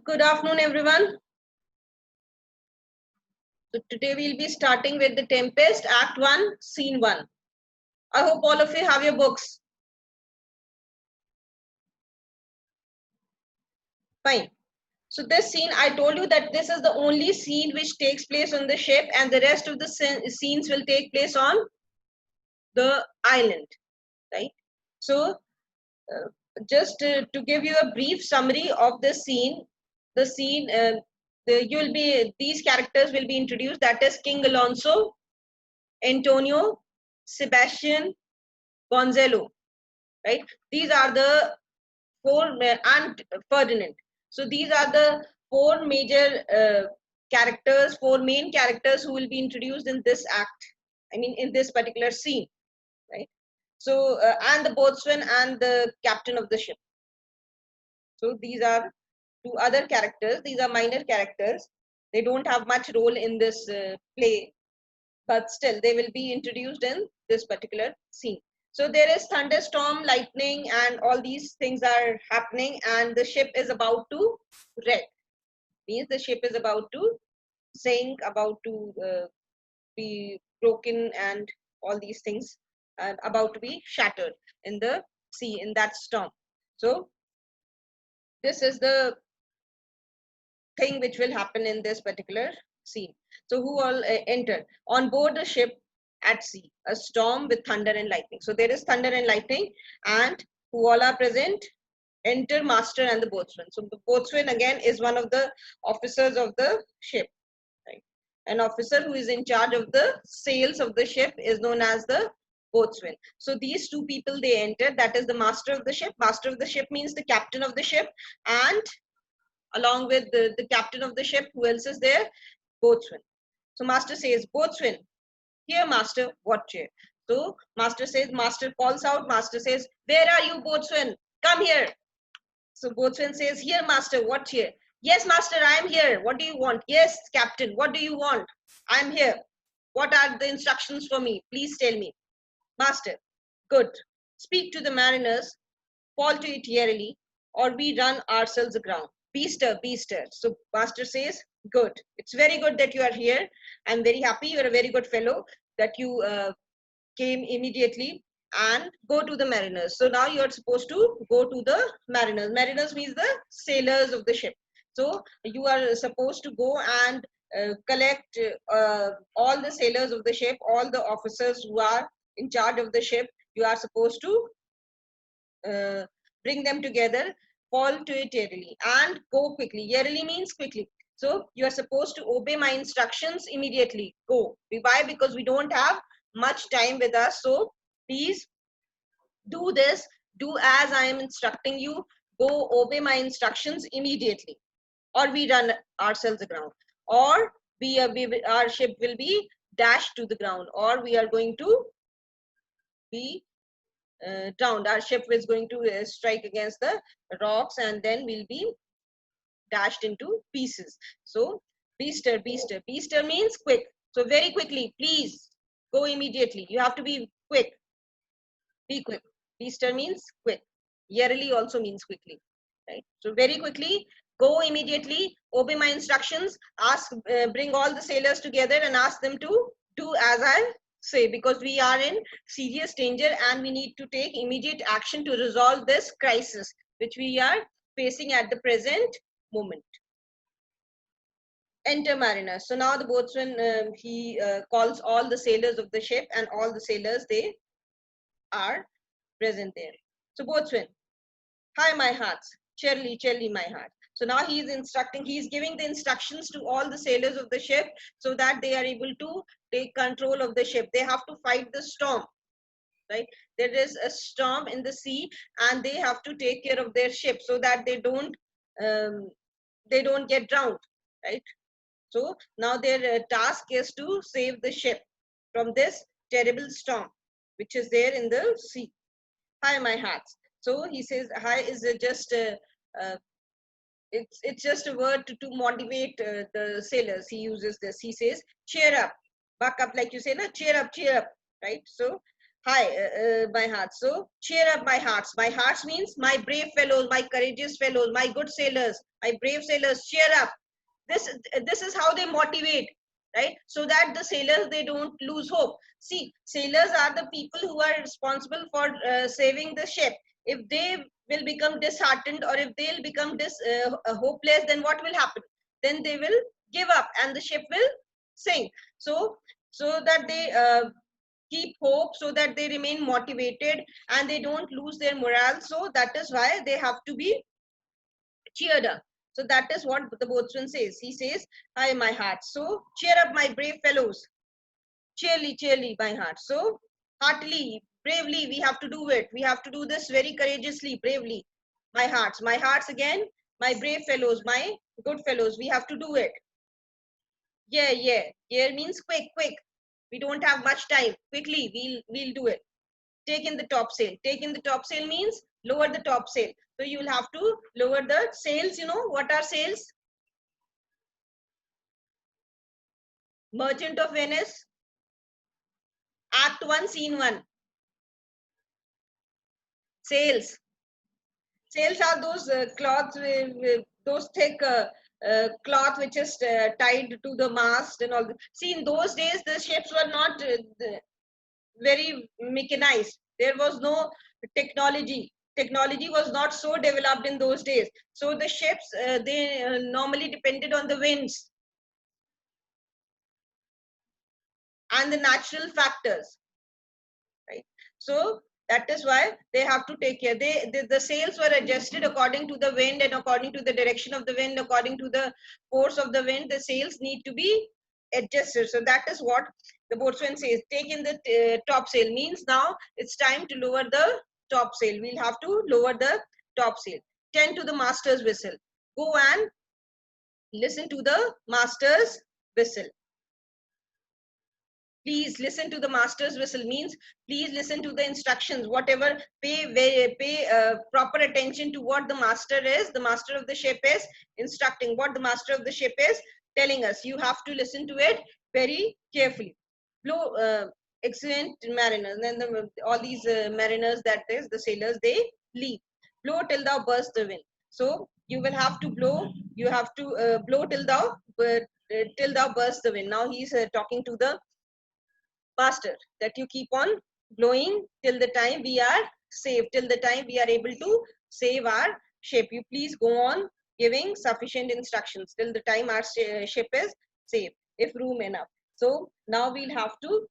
Good afternoon, everyone. So today we'll be starting with The Tempest, Act 1, Scene 1. I hope all of you have your books. Fine. So this scene, I told you that this is the only scene which takes place on the ship, and the rest of the scenes will take place on the island, right? So just to give you a brief summary of the scene, these characters will be introduced. That is King Alonso, Antonio, Sebastian, Gonzalo, right? These are the and Ferdinand. So these are the four major characters, four main characters who will be introduced in this act. I mean, in this particular scene, right? So and the boatswain and the captain of the ship. So these are two other characters. These are minor characters. They don't have much role in this play, but still they will be introduced in this particular scene. So there is thunderstorm, lightning, and all these things are happening, and the ship is about to wreck. Means the ship is about to sink, about to be broken, and all these things are about to be shattered in the sea in that storm. So this is the thing which will happen in this particular scene. So who all enter on board the ship at sea? A storm with thunder and lightning. So there is thunder and lightning, and who all are present? Enter master and the boatswain. So the boatswain again is one of the officers of the ship. Right? An officer who is in charge of the sails of the ship is known as the boatswain. So these two people, they enter. That is the master of the ship. Master of the ship means the captain of the ship, and along with the captain of the ship, who else is there? Boatswain. So master says, boatswain, here master, what cheer? So master says, master calls out, master says, where are you, boatswain? Come here. So boatswain says, here master, what cheer? Yes master, I am here. What do you want? Yes captain, what do you want? I am here. What are the instructions for me? Please tell me. Master, good. Speak to the mariners, fall to it yearly, or we run ourselves aground. Beaster, beaster. So master says, good. It's very good that you are here. I'm very happy. You're a very good fellow that you came immediately, and go to the mariners. So now you're supposed to go to the mariners. Mariners means the sailors of the ship. So you are supposed to go and collect all the sailors of the ship, all the officers who are in charge of the ship. You are supposed to bring them together, fall to it yearly, and go quickly. Yearly means quickly. So you are supposed to obey my instructions immediately. Go. Why? Because we don't have much time with us. So please do this. Do as I am instructing you. Go obey my instructions immediately, or we run ourselves aground, or our ship will be dashed to the ground, or we are going to be drowned. Our ship is going to strike against the rocks, and then we'll be dashed into pieces. So beaster, beaster, beaster means quick. So very quickly, please go immediately. You have to be quick. Be quick. Beaster means quick. Yearly also means quickly. Right. So very quickly, go immediately. Obey my instructions. Ask, bring all the sailors together and ask them to do as I say, because we are in serious danger and we need to take immediate action to resolve this crisis which we are facing at the present moment. Enter mariners. So now the boatswain, he calls all the sailors of the ship, and all the sailors, they are present there. So boatswain, hi my hearts, cheerily, cheerily my heart. So now he is instructing, he is giving the instructions to all the sailors of the ship so that they are able to take control of the ship. They have to fight the storm, right? There is a storm in the sea, and they have to take care of their ship so that they don't get drowned, right? So now their task is to save the ship from this terrible storm which is there in the sea. Hi my hearts. So he says hi is just it's just a word to motivate the sailors. He uses this. He says cheer up, buck up, like you say, na, cheer up, right? So Hi, my hearts. So cheer up, my hearts. My hearts means my brave fellows, my courageous fellows, my good sailors, my brave sailors. Cheer up. This is how they motivate, right? So that the sailors, they don't lose hope. See, sailors are the people who are responsible for saving the ship. If they will become disheartened, or if they'll become hopeless, then what will happen? Then they will give up and the ship will sink. So that they keep hope, so that they remain motivated and they don't lose their morale. So that is why they have to be cheered up. So that is what the boatswain says. He says, hi, my heart. So cheer up, my brave fellows. Cheerly, cheerly, my heart. So heartily, bravely, we have to do it. We have to do this very courageously, bravely. My hearts again, my brave fellows, my good fellows. We have to do it. Yeah, yeah. Yeah means quick, quick. We don't have much time. Quickly, we'll do it. Take in the topsail. Take in the topsail means lower the topsail. So you will have to lower the sails. You know what are sails? Merchant of Venice, Act 1, Scene 1. Sails. Sails are those cloths, with those thick cloth which is tied to the mast and all. See, in those days, the ships were not very mechanized. There was no technology. Technology was not so developed in those days. So the ships, they normally depended on the winds and the natural factors, right? So that is why they have to take care. The sails were adjusted according to the wind and according to the direction of the wind, according to the force of the wind. The sails need to be adjusted. So that is what the boatswain says. Take in the topsail means now it's time to lower the topsail. We'll have to lower the topsail. Tend to the master's whistle. Go and listen to the master's whistle. Please listen to the master's whistle means please listen to the instructions. Whatever, pay proper attention to what the master of the ship is instructing, what the master of the ship is telling us. You have to listen to it very carefully. Blow, excellent mariners. And then all these mariners, that is the sailors, they leave. Blow till thou burst the wind. So you will have to blow. You have to blow till thou burst the wind. Now he's talking to the master, that you keep on blowing till the time we are safe, till the time we are able to save our ship. You please go on giving sufficient instructions till the time our ship is safe, if room enough. So now we'll have to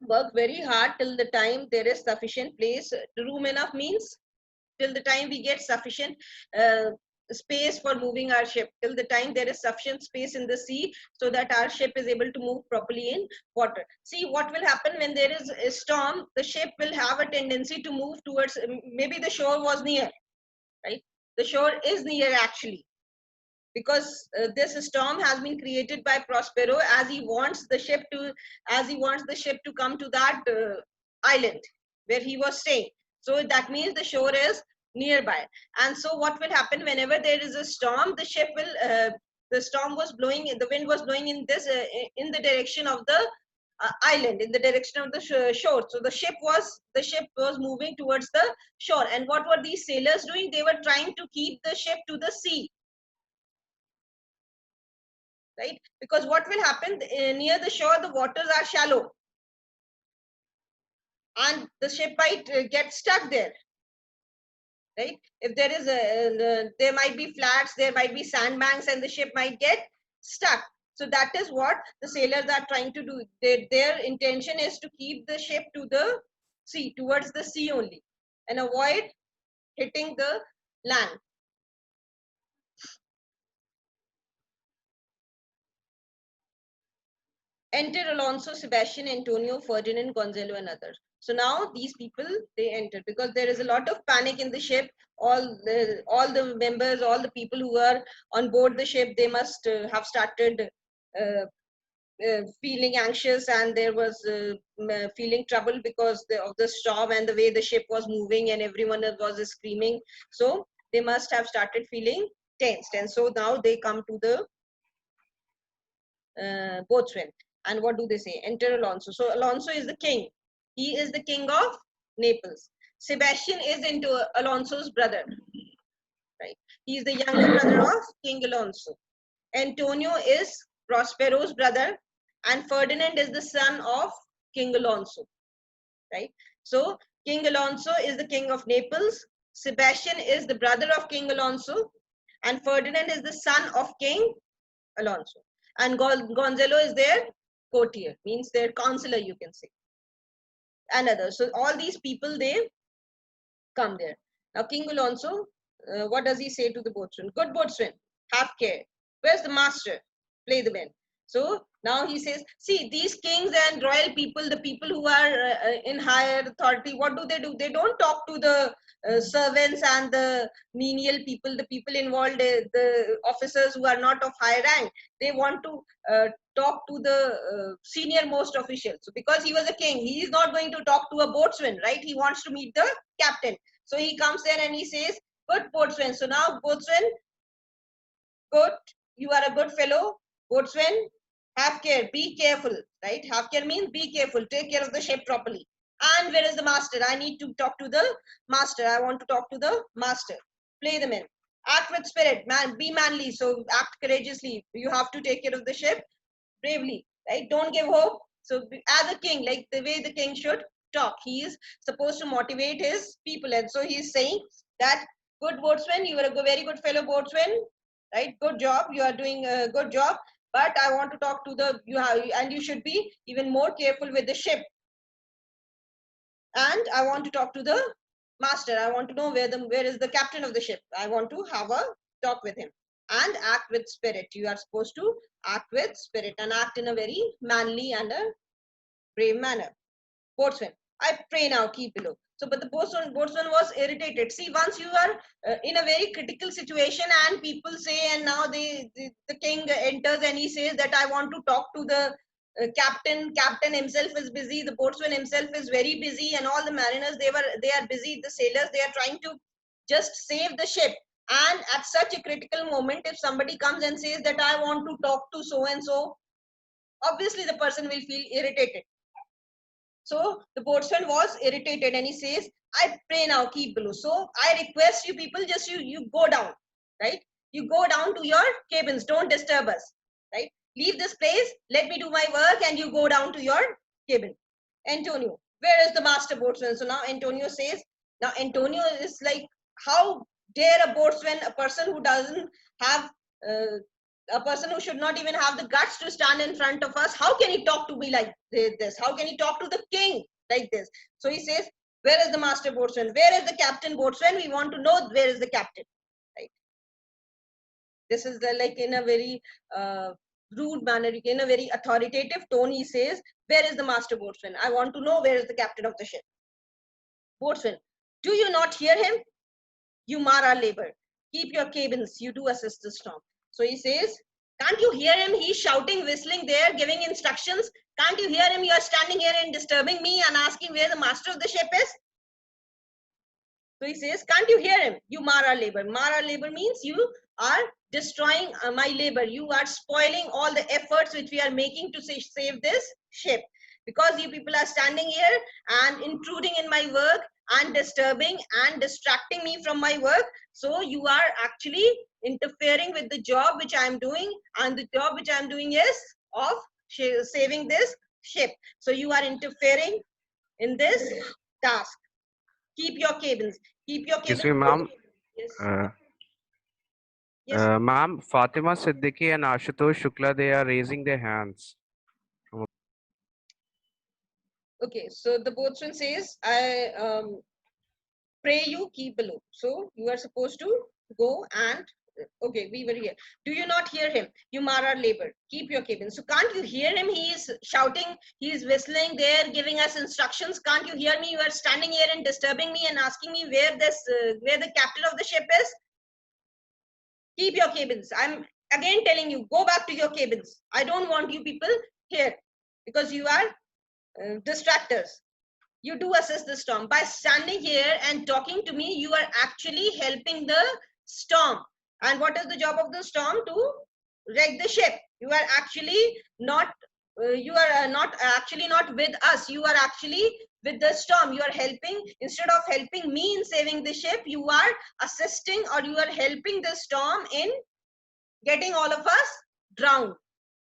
work very hard till the time there is sufficient place. Room enough means till the time we get sufficient uh, space for moving our ship, till the time there is sufficient space in the sea, so that our ship is able to move properly in water. See, what will happen when there is a storm, the ship will have a tendency to move towards, maybe the shore was near, right? The shore is near actually, because this storm has been created by Prospero, as he wants the ship to come to that island where he was staying. So that means the shore is nearby. And so what will happen whenever there is a storm, the storm was blowing, the wind was blowing in the direction of the island, in the direction of the shore. So the ship was moving towards the shore. And what were these sailors doing? They were trying to keep the ship to the sea, right? Because what will happen, near the shore, the waters are shallow and the ship might get stuck there, right? If there is there might be flats, there might be sandbanks, and the ship might get stuck. So that is what the sailors are trying to do. Their intention is to keep the ship to the sea, towards the sea only, and avoid hitting the land. Enter Alonso, Sebastian, Antonio, Ferdinand, Gonzalo, and others. So now these people, they enter, because there is a lot of panic in the ship. All the members, all the people who are on board the ship, they must have started feeling anxious, and there was feeling trouble because of the storm and the way the ship was moving, and everyone was screaming. So they must have started feeling tensed, and so now they come to the boatswain. And what do they say? Enter Alonso. So Alonso is the king. He is the king of Naples. Sebastian is into Alonso's brother, right? He is the younger brother of King Alonso. Antonio is Prospero's brother, and Ferdinand is the son of King Alonso, right? So King Alonso is the king of Naples. Sebastian is the brother of King Alonso, and Ferdinand is the son of King Alonso. And Gonzalo is their courtier, means their counselor, you can say, and others. So all these people, they come there. Now King Alonso, what does he say to the boatswain? Good boatswain, have care. Where's the master? Play the men. So now he says, see, these kings and royal people, the people who are in higher authority, what do? They don't talk to the servants and the menial people, the people involved, the officers who are not of high rank. They want to talk to the senior most official. So because he was a king, he is not going to talk to a boatswain, right? He wants to meet the captain. So he comes there and he says, good boatswain. So now boatswain, good, you are a good fellow. Boatswain, have care, be careful, right? Have care means be careful, take care of the ship properly. And where is the master? I need to talk to the master. I want to talk to the master. Play the men. Act with spirit, man, be manly. So act courageously. You have to take care of the ship bravely, right? Don't give hope. So as a king, like the way the king should talk, he is supposed to motivate his people. And so he's saying that, good boatswain, you are a very good fellow boatswain, right? Good job, you are doing a good job. But I want to talk to the, and you should be even more careful with the ship. And I want to talk to the master. I want to know where is the captain of the ship. I want to have a talk with him. And act with spirit. You are supposed to act with spirit and act in a very manly and a brave manner. Boatswain, I pray now, keep below. So, but the boatswain was irritated. See, once you are in a very critical situation and people say, and now the king enters and he says that I want to talk to the captain himself is busy, the boatswain himself is very busy, and all the mariners, they are busy, the sailors, they are trying to just save the ship. And at such a critical moment, if somebody comes and says that I want to talk to so and so, obviously the person will feel irritated. So the boatswain was irritated and he says, I pray now, keep below. So I request you people, just you go down, right? You go down to your cabins, don't disturb us, right? Leave this place, let me do my work, and you go down to your cabin. Antonio, where is the master boatswain? So now Antonio says, now Antonio is like, how dare a boatswain, a person who doesn't have a person who should not even have the guts to stand in front of us, how can he talk to me like this? How can he talk to the king like this? So he says, where is the master boatswain? Where is the captain boatswain? We want to know where is the captain, right? This is the, like, in a very rude manner, in a very authoritative tone, he says, where is the master boatswain? I want to know where is the captain of the ship. Boatswain, do you not hear him? You mar our labor. Keep your cabins. You do assist the storm. So he says, can't you hear him? He's shouting, whistling there, giving instructions. Can't you hear him? You are standing here and disturbing me and asking where the master of the ship is. So he says, can't you hear him? You mar our labor. Mar our labor means you are destroying my labor. You are spoiling all the efforts which we are making to save this ship. Because you people are standing here and intruding in my work and disturbing and distracting me from my work. So you are actually interfering with the job which I am doing, and the job which I am doing is of saving this ship. So you are interfering in this task. Keep your cabins. Keep your cabins. Excuse me, ma'am. Yes. Yes. Ma'am, Fatima Siddiqui and Ashutosh Shukla, they are raising their hands. Okay, so the boatswain says, I pray you keep below. So you are supposed to go and, okay, we were here. Do you not hear him? You mar our labor. Keep your cabin. So can't you hear him? He is shouting, he is whistling there, giving us instructions. Can't you hear me? You are standing here and disturbing me and asking me where the captain of the ship is. Keep your cabins. I'm again telling you, go back to your cabins. I don't want you people here because you are distractors. You do assist the storm. By standing here and talking to me, you are actually helping the storm. And what is the job of the storm? To wreck the ship. You are actually not actually not with us. You are actually with the storm. You are helping, instead of helping me in saving the ship, you are assisting or you are helping the storm in getting all of us drowned.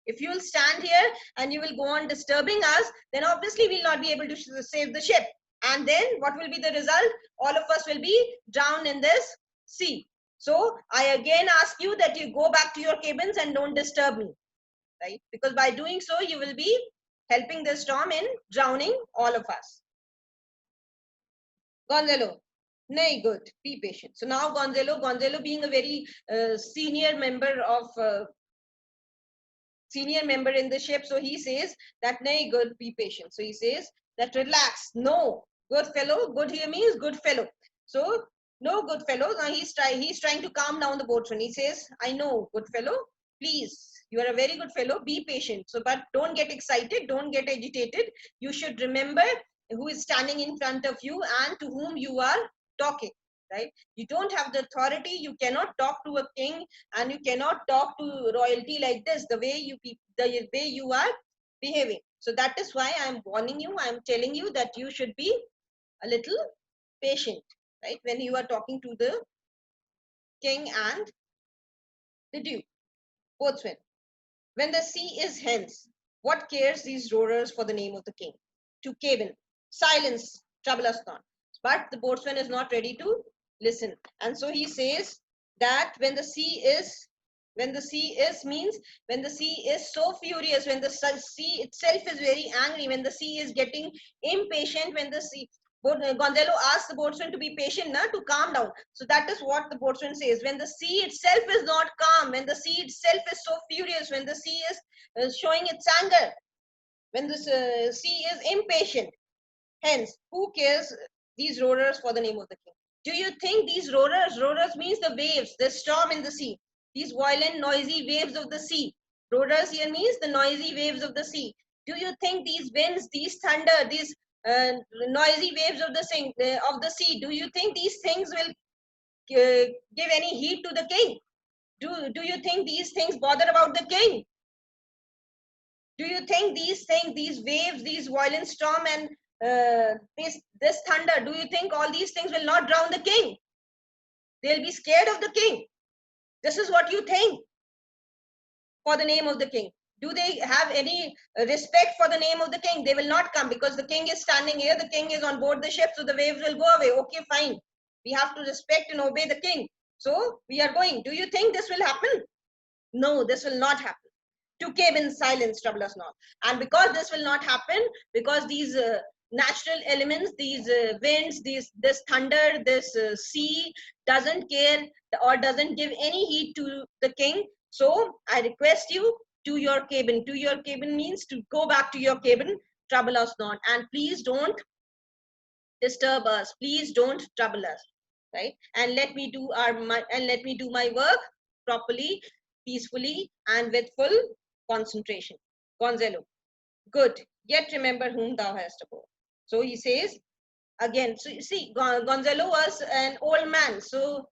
If you will stand here and you will go on disturbing us, then obviously we'll not be able to save the ship. And then what will be the result? All of us will be drowned in this sea. So I again ask you that you go back to your cabins and don't disturb me, right? Because by doing so, you will be helping the storm in drowning all of us. Gonzalo, nay, good, be patient. So now Gonzalo being a very senior member in the ship, so he says that, nay, good, be patient. So he says that, relax, no, good fellow. Good here means good fellow. So no, good fellow. Now he's trying to calm down the boatswain. He says, I know, good fellow, please, you are a very good fellow, be patient. So but don't get excited, don't get agitated. You should remember who is standing in front of you and to whom you are talking, right? You don't have the authority. You cannot talk to a king and you cannot talk to royalty like this, the way you are behaving. So that is why I am warning you, I am telling you that you should be a little patient, right, when you are talking to the king and the duke. Boatswain, when the sea is hence, what cares these roarers for the name of the king? To cabin, silence, trouble us not. But the boatswain is not ready to listen. And so he says that when the sea is means when the sea is so furious, when the sea itself is very angry, when the sea is getting impatient, when the sea, Gonzalo asks the boatswain to be patient, to calm down. So that is what the boatswain says. When the sea itself is not calm, when the sea itself is so furious, when the sea is showing its anger, when the sea is impatient, hence, who cares these roarers for the name of the king? Do you think these roarers means the waves, the storm in the sea, these violent, noisy waves of the sea. Roarers here means the noisy waves of the sea. Do you think these winds, these thunder, these noisy waves of the sea, do you think these things will give any heed to the king? Do you think these things bother about the king? Do you think these things, these waves, these violent storm and this thunder, do you think all these things will not drown the king? They'll be scared of the king. This is what you think for the name of the king. Do they have any respect for the name of the king? They will not come because the king is standing here. The king is on board the ship, so the waves will go away. Okay, fine. We have to respect and obey the king. So we are going. Do you think this will happen? No, this will not happen. To cabin, silence, trouble us not. And because this will not happen, because these natural elements, these winds, this thunder, this sea doesn't care or doesn't give any heed to the king. So I request you to your cabin. To your cabin means to go back to your cabin, trouble us not. And please don't disturb us. Please don't trouble us, right? And let me do my work properly, peacefully, and with full concentration. Gonzalo, good. Yet remember whom thou hast aboard. So he says again. So you see, Gonzalo was an old man. So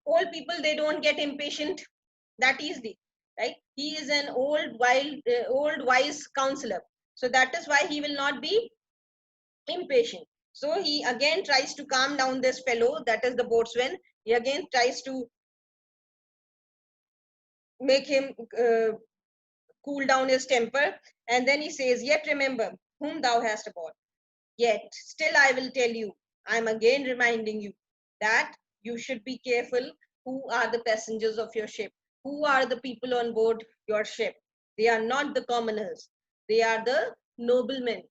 old people, they don't get impatient that easily, right? He is an old wise counselor. So that is why he will not be impatient. So he again tries to calm down this fellow, that is the boatswain. He again tries to make him cool down his temper. And then he says, yet remember whom thou hast aboard. Yet still I will tell you, I am again reminding you that you should be careful who are the passengers of your ship. Who are the people on board your ship? They are not the commoners. They are the noblemen.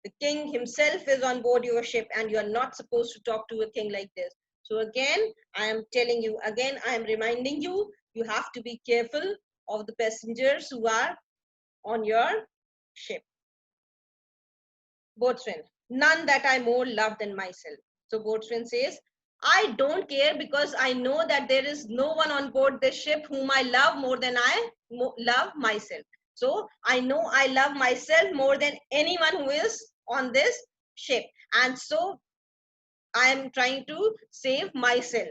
The king himself is on board your ship and you are not supposed to talk to a king like this. So again, I am telling you, again, I am reminding you, you have to be careful of the passengers who are on your ship. Boatswain, none that I more love than myself. So boatswain says, I don't care because I know that there is no one on board this ship whom I love more than I love myself. So I know I love myself more than anyone who is on this ship. And so I am trying to save myself.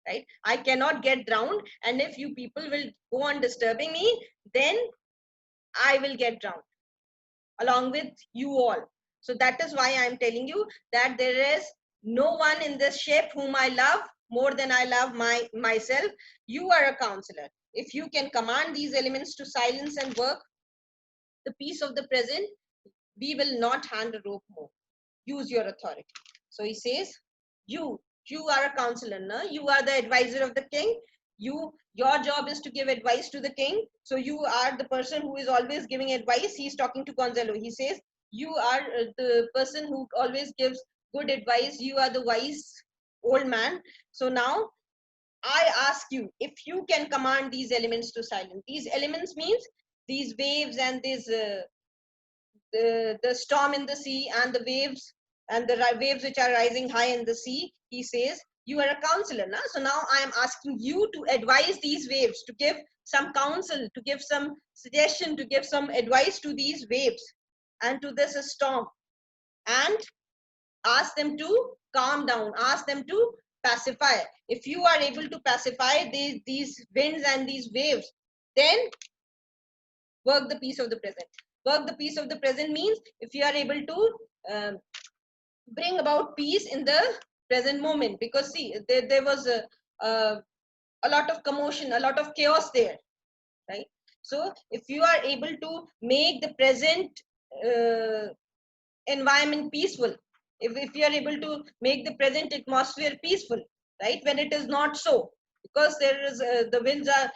Right? I cannot get drowned. And if you people will go on disturbing me, then I will get drowned along with you all. So that is why I am telling you that there is no one in this ship whom I love more than I love myself. You are a counselor. If you can command these elements to silence and work the peace of the present, we will not hand a rope more. Use your authority. So he says, you are a counselor, no? You are the advisor of the king. Your job is to give advice to the king. So you are the person who is always giving advice. He's talking to Gonzalo. He says, you are the person who always gives good advice. You are the wise old man. So now I ask you, if you can command these elements to silence. These elements means these waves and these the storm in the sea and the waves and the waves which are rising high in the sea. He says, you are a counselor, na? So now I am asking you to advise these waves, to give some counsel, to give some suggestion, to give some advice to these waves and to this storm, and ask them to calm down, ask them to pacify. If you are able to pacify these winds and these waves, then work the peace of the present. Work the peace of the present means if you are able to bring about peace in the present moment. Because see, there was a lot of commotion, a lot of chaos there, right? So if you are able to make the present environment peaceful, if you are able to make the present atmosphere peaceful, right, when it is not so, because there is the winds are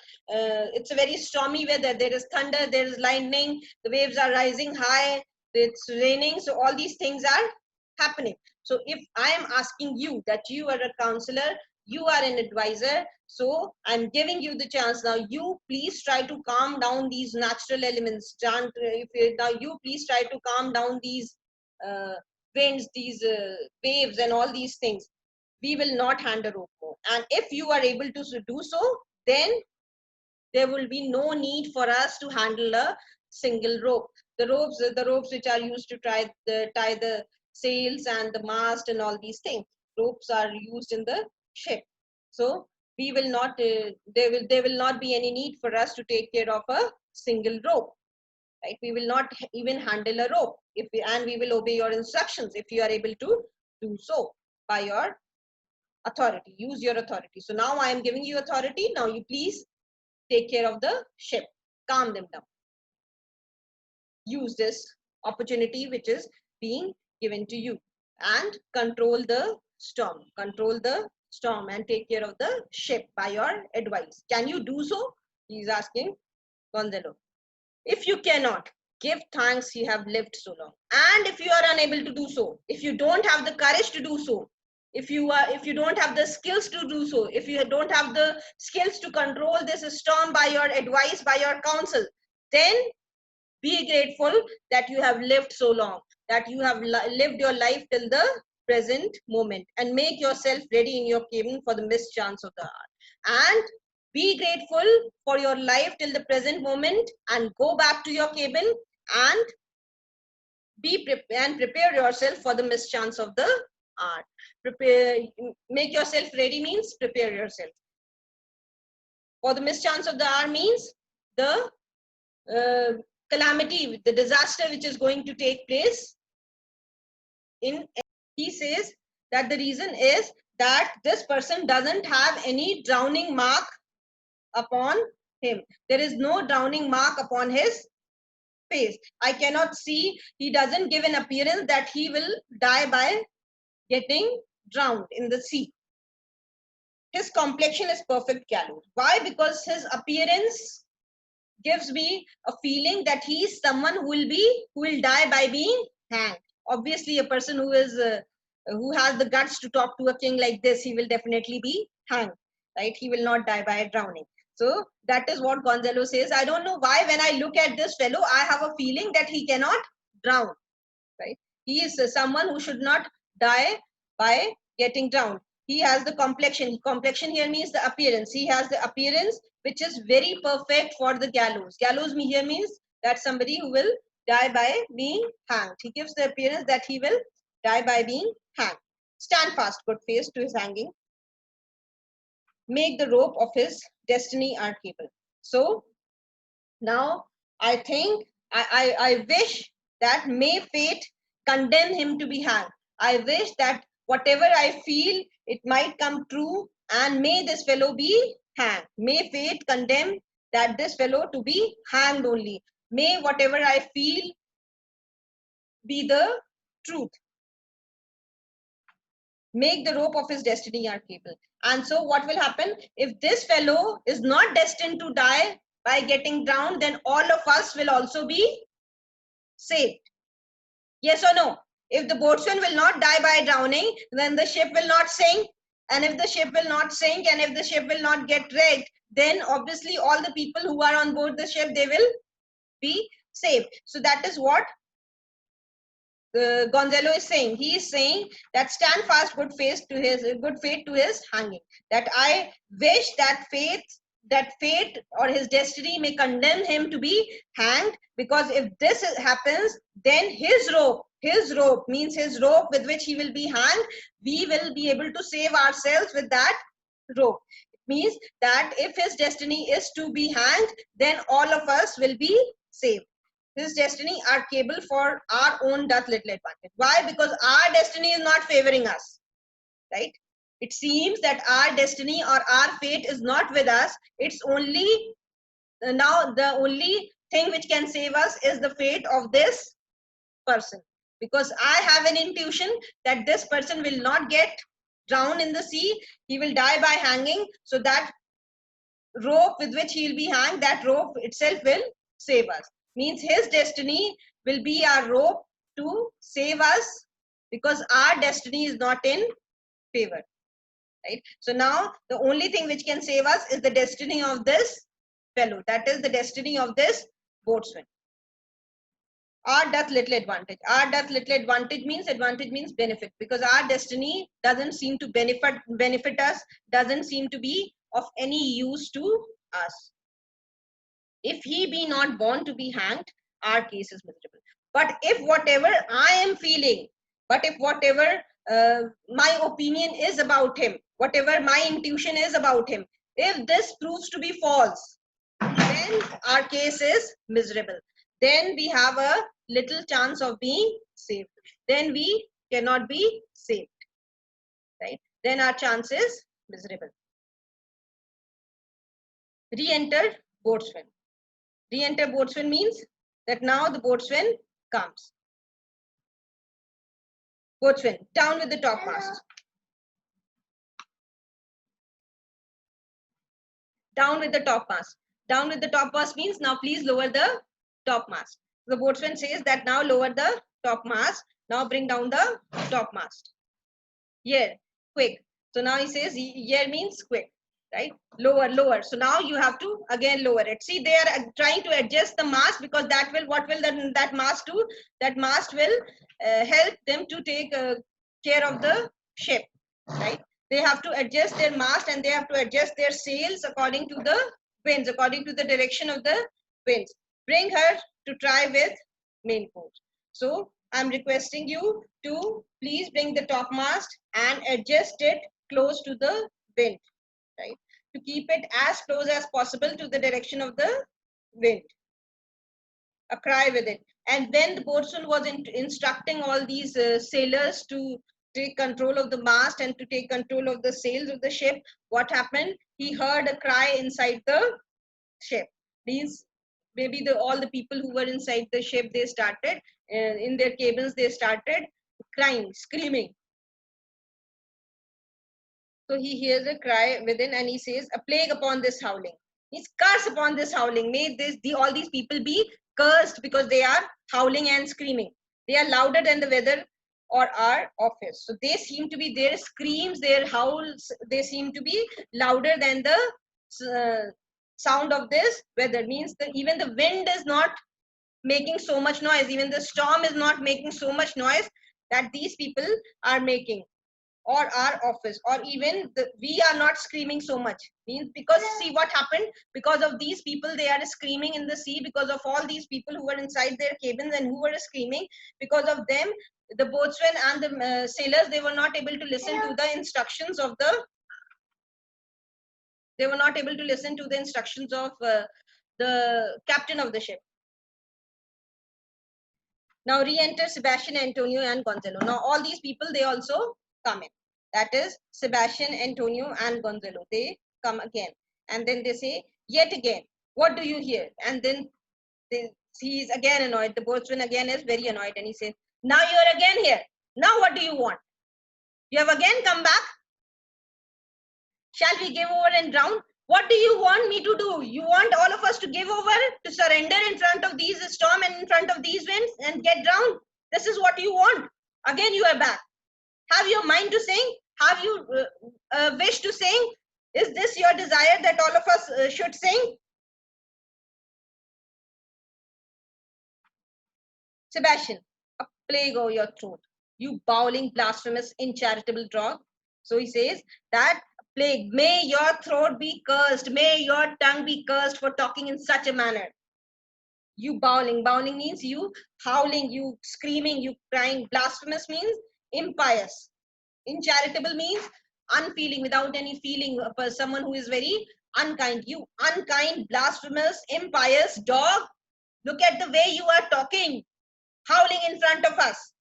it's a very stormy weather, there is thunder, there is lightning, the waves are rising high, it's raining, so all these things are happening. So if I am asking you that you are a counselor, you are an advisor, so I'm giving you the chance now. You please try to calm down these natural elements. Now you please try to calm down these uh, winds, these waves, and all these things. We will not hand a rope more. And if you are able to do so, then there will be no need for us to handle a single rope. The ropes which are used to tie the sails and the mast and all these things. Ropes are used in the ship. So we will not. There will not be any need for us to take care of a single rope. Right? We will not even handle a rope and we will obey your instructions if you are able to do so by your authority. Use your authority. So now I am giving you authority. Now you please take care of the ship. Calm them down. Use this opportunity which is being given to you and control the storm. Control the storm and take care of the ship by your advice. Can you do so? He is asking Gonzalo. If you cannot, give thanks you have lived so long. And if you are unable to do so, if you don't have the courage to do so, if you don't have the skills to do so, if you don't have the skills to control this storm by your advice, by your counsel, then be grateful that you have lived so long, that you have lived your life till the present moment, and make yourself ready in your cabin for the mischance of the hour. And be grateful for your life till the present moment and go back to your cabin and prepare yourself for the mischance of the hour. Make yourself ready means prepare yourself. For the mischance of the hour means the calamity, the disaster which is going to take place. He says that the reason is that this person doesn't have any drowning mark upon him. There is no drowning mark upon his face. I cannot see, he doesn't give an appearance that he will die by getting drowned in the sea. His complexion is perfect gallows. Why? Because his appearance gives me a feeling that he is someone who will die by being hanged. Obviously, a person who has the guts to talk to a king like this, he will definitely be hanged, right? He will not die by drowning. So that is what Gonzalo says. I don't know why when I look at this fellow, I have a feeling that he cannot drown, right? He is someone who should not die by getting drowned. He has the complexion. Complexion here means the appearance. He has the appearance which is very perfect for the gallows. Gallows here means that somebody who will die by being hanged. He gives the appearance that he will die by being hanged. Stand fast, good face to his hanging. Make the rope of his destiny our cable. So now I think I wish that may fate condemn him to be hanged. I wish that whatever I feel, it might come true, and may this fellow be hanged. May fate condemn that this fellow to be hanged only. May whatever I feel be the truth. Make the rope of his destiny our cable. And so what will happen? If this fellow is not destined to die by getting drowned, then all of us will also be saved. Yes or no? If the boatswain will not die by drowning, then the ship will not sink. And if the ship will not sink, and if the ship will not get wrecked, then obviously all the people who are on board the ship, they will be saved. So that is what Gonzalo is saying. He is saying that stand fast, good fate to his hanging. That I wish that fate or his destiny may condemn him to be hanged, because if this happens, then his rope means his rope with which he will be hanged, we will be able to save ourselves with that rope. It means that if his destiny is to be hanged, then all of us will be saved. His destiny are cable for our own doth little advantage. Why? Because our destiny is not favoring us, right? It seems that our destiny or our fate is not with us. It's only now the only thing which can save us is the fate of this person. Because I have an intuition that this person will not get drowned in the sea. He will die by hanging. So that rope with which he will be hanged, that rope itself will save us. Means his destiny will be our rope to save us, because our destiny is not in favor, right? So now the only thing which can save us is the destiny of this fellow, that is the destiny of this boatswain. Our doth little advantage. Our doth little advantage means benefit, because our destiny doesn't seem to benefit us, doesn't seem to be of any use to us. If he be not born to be hanged, our case is miserable. But if whatever I am feeling, but if whatever my opinion is about him, whatever my intuition is about him, if this proves to be false, then our case is miserable. Then we have a little chance of being saved. Then we cannot be saved, right? Then our chance is miserable. Re-enter boatswain. Re-enter boatswain means that now the boatswain comes. Boatswain, down with the topmast. Down with the topmast. Down with the topmast means now please lower the topmast. The boatswain says that now lower the topmast. Now bring down the topmast. Here, quick. So now he says here means quick, right? Lower. So now you have to again lower it. See, they are trying to adjust the mast, because that will, what will that mast do? That mast will help them to take care of the ship, right? They have to adjust their mast, and they have to adjust their sails according to the winds, according to the direction of the winds. Bring her to try with main course. So I'm requesting you to please bring the topmast and adjust it close to the wind, right? To keep it as close as possible to the direction of the wind. A cry with it. And when the boatswain was instructing all these sailors to take control of the mast and to take control of the sails of the ship, what happened? He heard a cry inside the ship. Means maybe all the people who were inside the ship, they started in their cabins, they started crying, screaming. So he hears a cry within, and he says, a plague upon this howling. He's curse upon this howling. May all these people be cursed, because they are howling and screaming. They are louder than the weather or our office. So they seem to be, their screams, their howls, they seem to be louder than the sound of this weather. Means that even the wind is not making so much noise, even the storm is not making so much noise that these people are making, or our office, or even we are not screaming so much. Means, because see what happened, because of these people, they are screaming in the sea, because of all these people who were inside their cabins and who were screaming, because of them, the boatswain and the sailors, they were not able to listen to the instructions of the captain of the ship. Now re-enter Sebastian, Antonio, and Gonzalo. Now all these people, they also come in. That is Sebastian, Antonio, and Gonzalo. They come again. And then they say, yet again, what do you hear? And then he's again annoyed. The boatswain again is very annoyed. And he says, now you're again here. Now what do you want? You have again come back. Shall we give over and drown? What do you want me to do? You want all of us to give over, to surrender in front of these storm and in front of these winds and get drowned? This is what you want. Again, you are back. Have your mind to sing? Have you wish to sing? Is this your desire that all of us should sing? Sebastian, a plague over your throat, you bowling, blasphemous, incharitable dog. So he says that plague, may your throat be cursed, may your tongue be cursed for talking in such a manner. You bowling, bowling means you howling, you screaming, you crying. Blasphemous means impious. Incharitable means unfeeling, without any feeling, for someone who is very unkind. You unkind, blasphemous, impious dog. Look at the way you are talking, howling in front of us.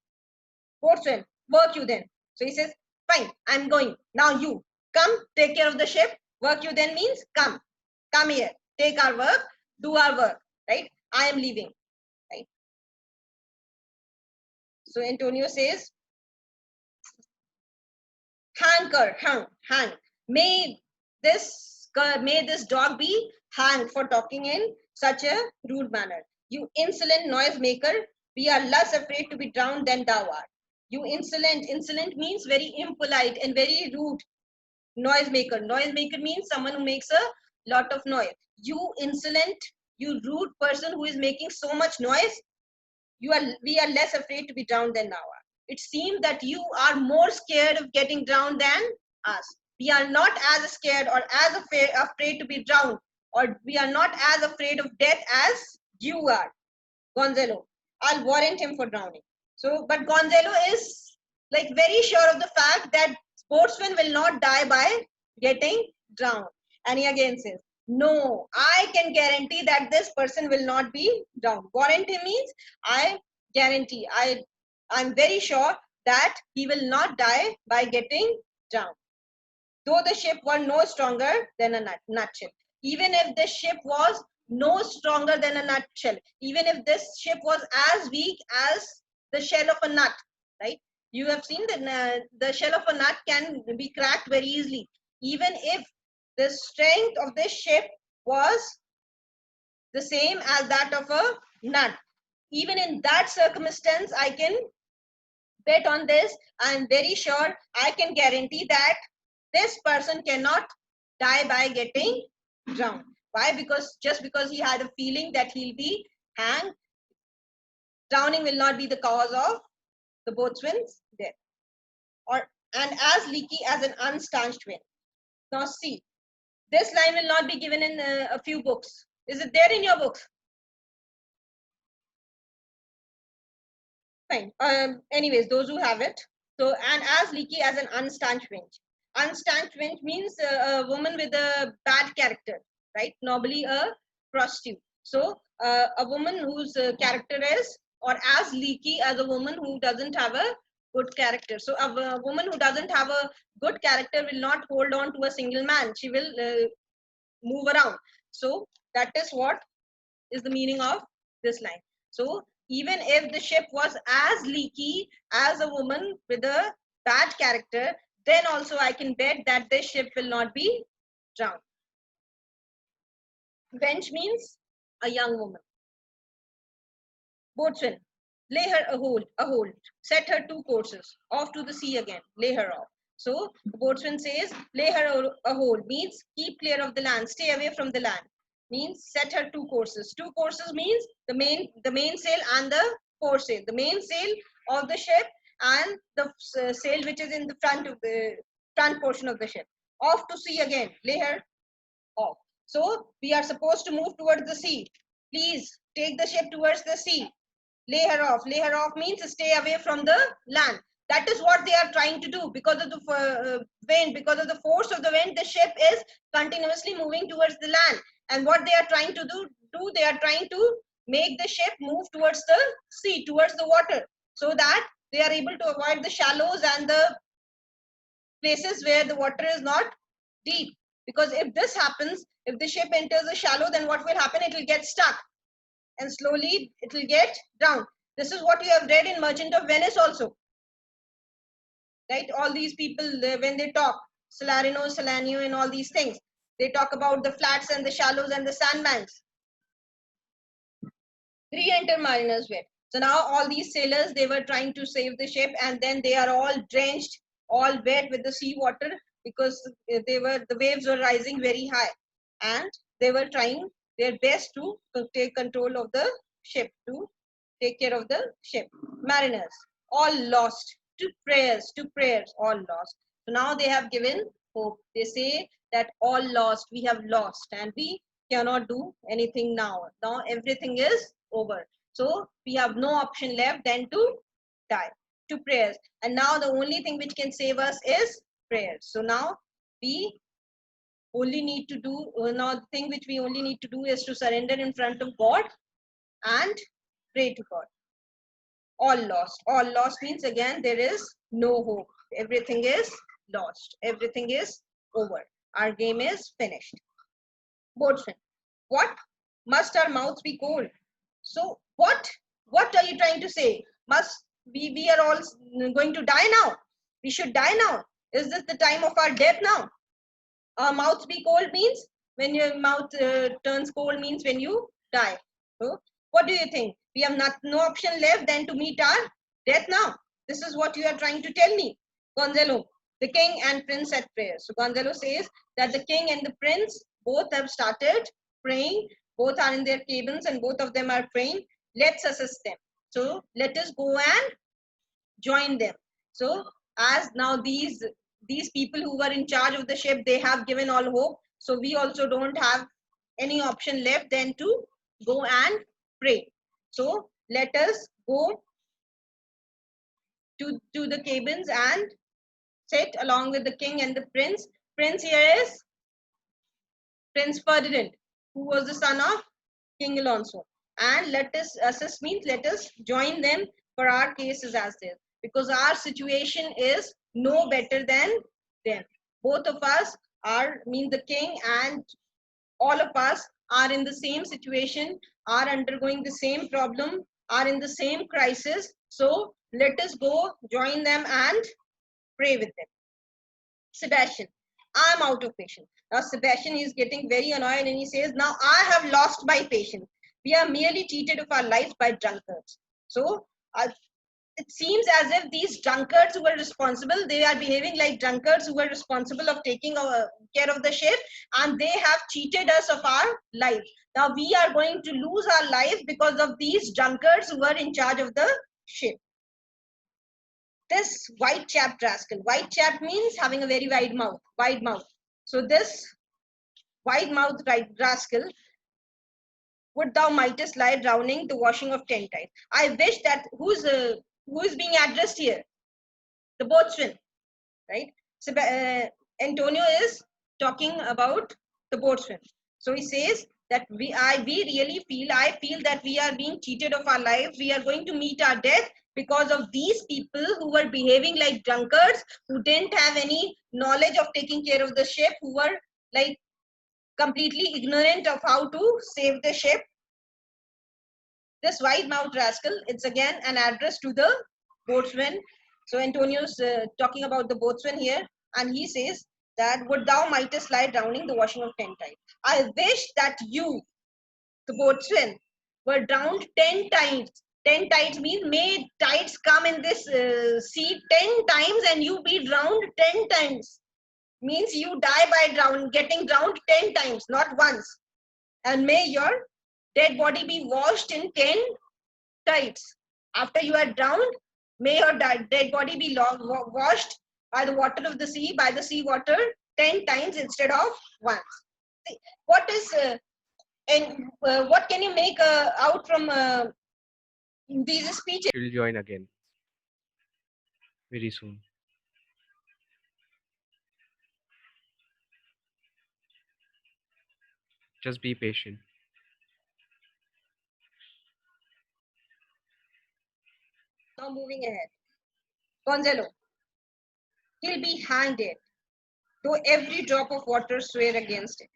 Boatswain, work you then. So he says, fine, I'm going. Now you come, take care of the ship. Work you then means come here, take our work, do our work, right? I am leaving, right? So Antonio says, hang. May this dog be hanged for talking in such a rude manner. You insolent noise maker, we are less afraid to be drowned than thou art. You insolent means very impolite and very rude. Noise maker means someone who makes a lot of noise. You insolent, you rude person who is making so much noise, we are less afraid to be drowned than thou art. It seems that you are more scared of getting drowned than us. We are not as scared or as afraid to be drowned, or we are not as afraid of death as you are. Gonzalo, I'll warrant him for drowning. So, but Gonzalo is like very sure of the fact that sportsman will not die by getting drowned. And he again says, no, I can guarantee that this person will not be drowned. Warranty means I guarantee, I'm very sure that he will not die by getting drowned. Though the ship were no stronger than a nutshell. Even if the ship was no stronger than a nutshell, even if this ship was as weak as the shell of a nut, right? You have seen that the shell of a nut can be cracked very easily. Even if the strength of this ship was the same as that of a nut, even in that circumstance, I can bet on this. I am very sure, I can guarantee that this person cannot die by getting drowned. Why? Because just because he had a feeling that he'll be hanged, drowning will not be the cause of the boatswain's death. And as leaky as an unstanched wind. Now see, this line will not be given in a few books. Is it there in your books? Fine. Anyways, those who have it. So, and as leaky as an unstanched wind. Unstanched wind means a woman with a bad character, right? Normally a prostitute. So, a woman whose character is, or as leaky as a woman who doesn't have a good character. So, a woman who doesn't have a good character will not hold on to a single man. She will move around. So, that is what is the meaning of this line. So, even if the ship was as leaky as a woman with a bad character, then also I can bet that this ship will not be drowned. Wench means a young woman. Boatswain, lay her a hold, set her 2 courses, off to the sea again, lay her off. So the boatswain says, lay her a hold, means keep clear of the land, stay away from the land. Means set her 2 courses. 2 courses means the mainsail and the foresail. The mainsail of the ship and the sail which is in the front portion of the ship. Off to sea again, lay her off. So we are supposed to move towards the sea. Please take the ship towards the sea. Lay her off. Lay her off means stay away from the land. That is what they are trying to do. Because of the wind, because of the force of the wind, the ship is continuously moving towards the land. And what they are trying to do, they are trying to make the ship move towards the sea, towards the water, so that they are able to avoid the shallows and the places where the water is not deep. Because if this happens, if the ship enters a shallow, then what will happen? It will get stuck and slowly it will get drowned. This is what you have read in Merchant of Venice also, right? All these people, when they talk, Salarino, Salanio, and all these things, they talk about the flats and the shallows and the sandbanks. Re-enter mariners wet. So now all these sailors, they were trying to save the ship, and then they are all drenched, all wet with the sea water, because the waves were rising very high, and they were trying their best to take control of the ship, to take care of the ship. Mariners, all lost. To prayers, all lost. So now they have given hope. They say that all lost, we have lost, and we cannot do anything now. Now everything is over. So we have no option left than to die. To prayers. And now the only thing which can save us is prayers. So now we only need to do, now the thing which we only need to do is to surrender in front of God and pray to God. All lost. All lost means again there is no hope. Everything is lost. Everything is over. Our game is finished. Boatswain, what? Must our mouths be cold? So what are you trying to say? Must we are all going to die now? We should die now. Is this the time of our death now? Our mouths be cold means when your mouth turns cold means when you die. So what do you think? We have no option left than to meet our death now. This is what you are trying to tell me. Gonzalo, the king and prince at prayer. So Gonzalo says that the king and the prince both have started praying. Both are in their cabins and both of them are praying. Let's assist them. So let us go and join them. So as now these people who were in charge of the ship, they have given all hope. So we also don't have any option left than to go and pray. So let us go to the cabins and sit along with the king and the prince. Prince here is Prince Ferdinand, who was the son of King Alonso. And let us assist means let us join them for our cases as this, because our situation is no better than them. Both of us are, mean the king and all of us are in the same situation, are undergoing the same problem, are in the same crisis. So let us go join them and pray with them. Sebastian, I'm out of patience. Now Sebastian is getting very annoyed and he says, now I have lost my patience. We are merely cheated of our lives by drunkards. So it seems as if these drunkards who were responsible, they are behaving like drunkards who were responsible of taking care of the ship, and they have cheated us of our lives. Now we are going to lose our lives because of these drunkards who were in charge of the ship. This white chapped rascal. White chapped means having a very wide mouth. Wide mouth. So this wide mouthed rascal, would thou mightest lie drowning the washing of 10 times. I wish that who is being addressed here? The boatswain, right? So Antonio is talking about the boatswain. So he says that I feel that we are being cheated of our lives. We are going to meet our death because of these people who were behaving like drunkards, who didn't have any knowledge of taking care of the ship, who were like completely ignorant of how to save the ship. This wide-mouthed rascal, it's again an address to the boatswain. So Antonio's talking about the boatswain here, and he says that would thou mightest lie drowning the washing of 10 times. I wish that you, the boatswain, were drowned 10 times. 10 tides means may tides come in this sea 10 times and you be drowned 10 times. Means you die by getting drowned 10 times, not once. And may your dead body be washed in 10 tides. After you are drowned, may your dead body be washed by the water of the sea, by the sea water 10 times instead of once. What is what can you make out from these speeches? She'll join again very soon. Just be patient. moving ahead. Gonzalo, he'll be hanged yet, though every drop of water swear against it,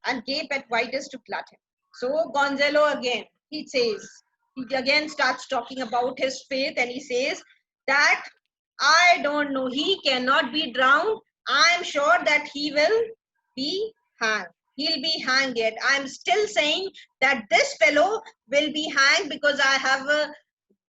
and gape at Vitus to glut him. So Gonzalo again, he says, he again starts talking about his faith, and he says that I don't know, he cannot be drowned. I'm sure that he will be hanged. He'll be hanged yet. I'm still saying that this fellow will be hanged because I have a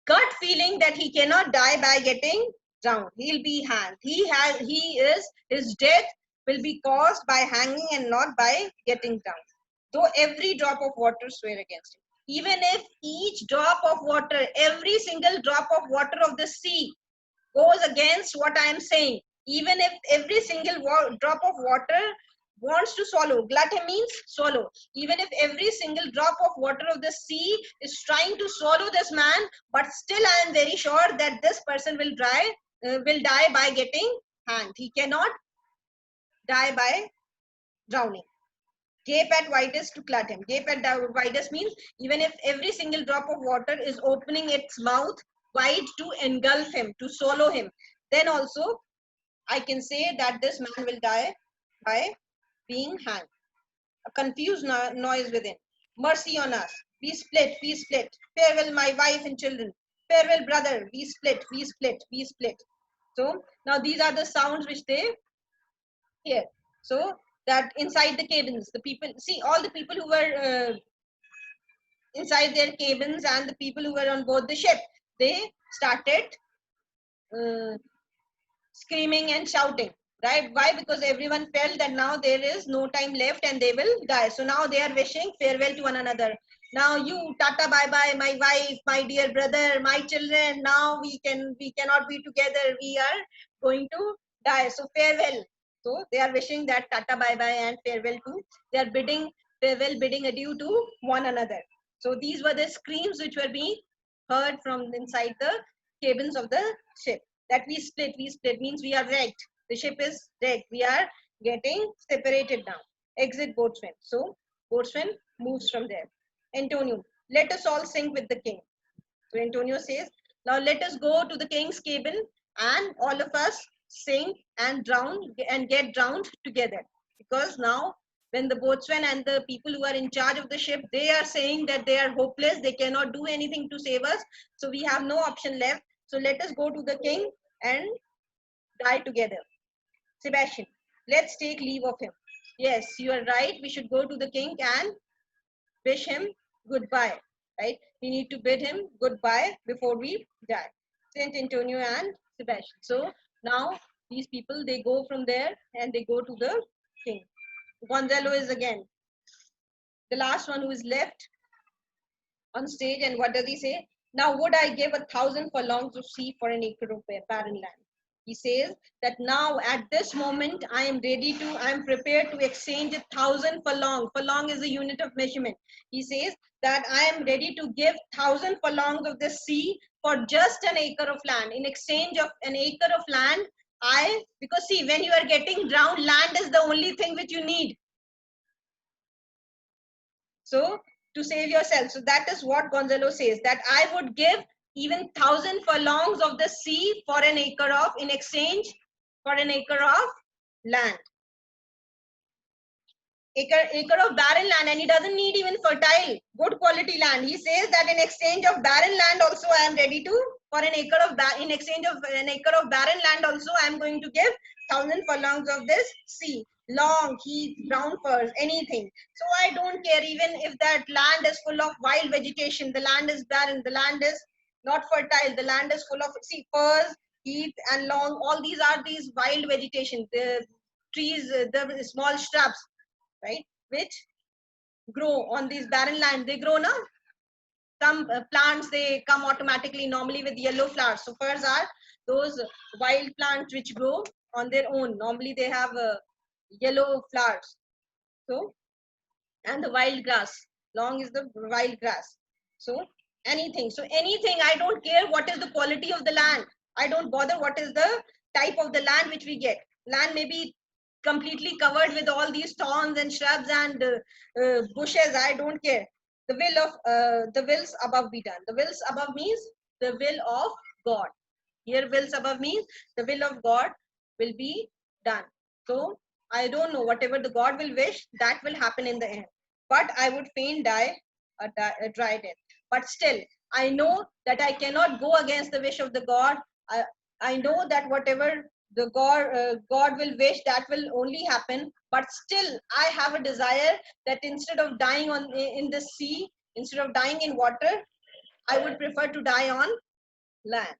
gut feeling that he cannot die by getting drowned. He'll be hanged. His death will be caused by hanging and not by getting drowned. Though every drop of water swear against him. Even if each drop of water, every single drop of water of the sea goes against what I am saying, even if every single drop of water wants to swallow, glutton means swallow, even if every single drop of water of the sea is trying to swallow this man, but still I am very sure that this person will die by getting hanged. He cannot die by drowning. Gape at Vitus to glut him. Gape at Vitus means even if every single drop of water is opening its mouth wide to engulf him, to swallow him, then also I can say that this man will die by being hanged. A confused noise within. Mercy on us. We split, we split. Farewell, my wife and children. Farewell, brother. We split, we split, we split. So now these are the sounds which they hear. So that inside the cabins, the people, see all the people who were inside their cabins and the people who were on board the ship, they started screaming and shouting, right? Why? Because everyone felt that now there is no time left and they will die. So now they are wishing farewell to one another. Now you, tata, bye bye, my wife, my dear brother, my children. Now we cannot be together. We are going to die. So farewell. So they are wishing that tata, bye bye, and farewell to. They are bidding farewell, bidding adieu to one another. So these were the screams which were being heard from inside the cabins of the ship. That we split means we are wrecked. The ship is wrecked. We are getting separated now. Exit boatswain. So boatswain moves from there. Antonio, let us all sink with the king. So Antonio says, now let us go to the king's cabin and all of us sink and drown and get drowned together. Because now when the boatswain and the people who are in charge of the ship, they are saying that they are hopeless, they cannot do anything to save us. So we have no option left. So let us go to the king and die together. Sebastian, let's take leave of him. Yes, you are right. We should go to the king and wish him goodbye. Right? We need to bid him goodbye before we die. Saint Antonio and Sebastian. So now these people, they go from there and they go to the king. Gonzalo is again the last one who is left on stage, and what does he say? Now would I give 1,000 furlongs of sea for an acre of barren land? He says that now at this moment I am prepared to exchange 1,000 furlong. Furlong is a unit of measurement. He says that I am ready to give 1,000 furlongs of the sea for just an acre of land. In exchange of an acre of land, because see, when you are getting drowned, land is the only thing which you need. So to save yourself. So that is what Gonzalo says, that I would give even 1,000 furlongs of the sea for an acre of, in exchange for an acre of land. Acre of barren land, and he doesn't need even fertile, good quality land. He says that in exchange of barren land also I am ready to, for an acre of, in exchange of an acre of barren land also I am going to give 1,000 furlongs of this sea. Long, heath, brown furs, anything. So I don't care even if that land is full of wild vegetation, the land is barren, the land is not fertile, the land is full of, see, furs, heath and long, all these are these wild vegetation, the trees, the small shrubs, right, which grow on these barren land. They grow now. Some plants, they come automatically normally with yellow flowers. So firs are those wild plants which grow on their own. Normally they have yellow flowers. So, and the wild grass, long is the wild grass. So anything, I don't care what is the quality of the land. I don't bother what is the type of the land which we get. Land may be completely covered with all these thorns and shrubs and bushes. I don't care. The will of the wills above be done. The wills above means the will of God. Here will sabab means the will of God will be done. So I don't know, whatever the God will wish, that will happen in the end. But I would fain die a dry death. But still, I know that I cannot go against the wish of the God. I know that whatever the God will wish, that will only happen. But still, I have a desire that instead of dying in the sea, instead of dying in water, I would prefer to die on land.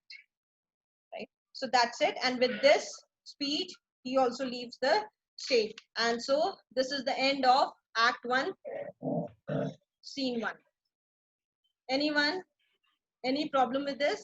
Right? So that's it. And with this speech, he also leaves the stage. And so this is the end of Act 1, Scene 1. Anyone? Any problem with this?